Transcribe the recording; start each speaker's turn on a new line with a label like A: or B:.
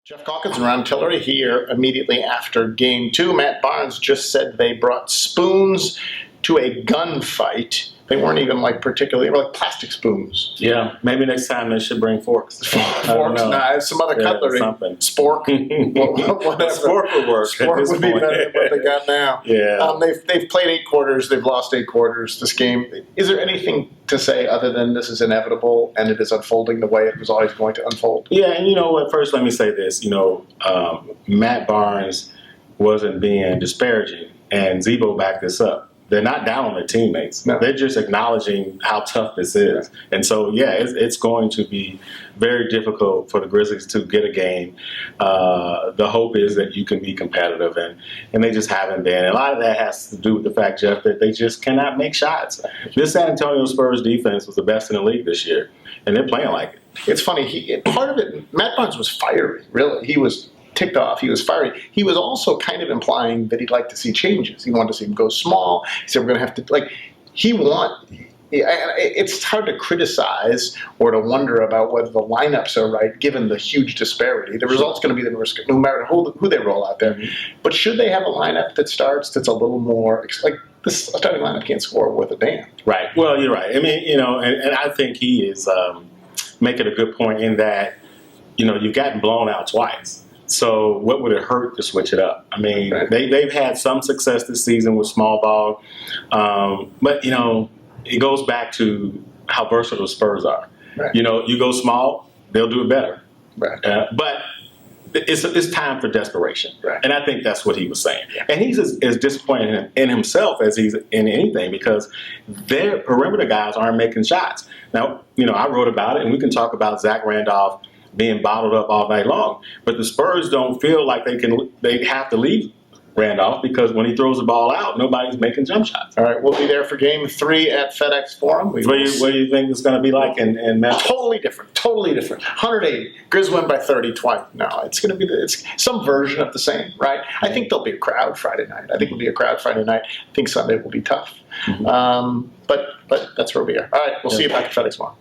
A: Geoff Calkins and Ronald Tillery here immediately after Game 2. Matt Barnes just said they brought spoons to a gunfight. They weren't even particularly, they were like plastic spoons.
B: Yeah, maybe next time they should bring forks.
A: Forks, knives, some other cutlery.
B: Something.
A: Spork. Whatever.
B: Spork would work.
A: Spork would be better than what they got now.
B: Yeah.
A: They've played 8 quarters. They've lost 8 quarters this game. Is there anything to say other than this is inevitable and it is unfolding the way it was always going to unfold?
B: Yeah, and you know what? First, let me say this. Matt Barnes wasn't being disparaging, and Zebo backed this up. They're not down on their teammates.
A: No.
B: They're just acknowledging how tough this is. Yeah. And so, it's going to be very difficult for the Grizzlies to get a game. The hope is that you can be competitive, and they just haven't been. And a lot of that has to do with the fact, Geoff, that they just cannot make shots. This San Antonio Spurs defense was the best in the league this year, and they're playing like it.
A: It's funny. Part of it, Matt Barnes was fiery, really. He was ticked off. He was fiery. He was also kind of implying that he'd like to see changes. He wanted to see him go small. He said, we're going to have to, it's hard to criticize or to wonder about whether the lineups are right given the huge disparity. The result's going to be the risk, no matter who they roll out there. Mm-hmm. But should they have a lineup that starts that's a little more, like this starting lineup can't score worth a damn.
B: Right. Well, you're right. I mean, and I think he is making a good point in that, you've gotten blown out twice. So what would it hurt to switch it up? I mean, they've had some success this season with small ball. But, it goes back to how versatile Spurs are. Right. You go small, they'll do it better. Right. But it's time for desperation. Right. And I think that's what he was saying. Yeah. And he's as disappointed in himself as he's in anything because their perimeter guys aren't making shots. Now, I wrote about it, and we can talk about Zach Randolph being bottled up all night long. But the Spurs don't feel like they have to leave Randolph because when he throws the ball out, nobody's making jump shots.
A: All right, we'll be there for Game 3 at FedEx Forum.
B: What do you think it's going to be like in Memphis?
A: Totally different. 180. Grizz win by 30 twice. No, it's going to be it's some version of the same, right? I think there'll be a crowd Friday night. I think Sunday will be tough. Mm-hmm. But that's where we are. All right, we'll see you back at FedEx Forum.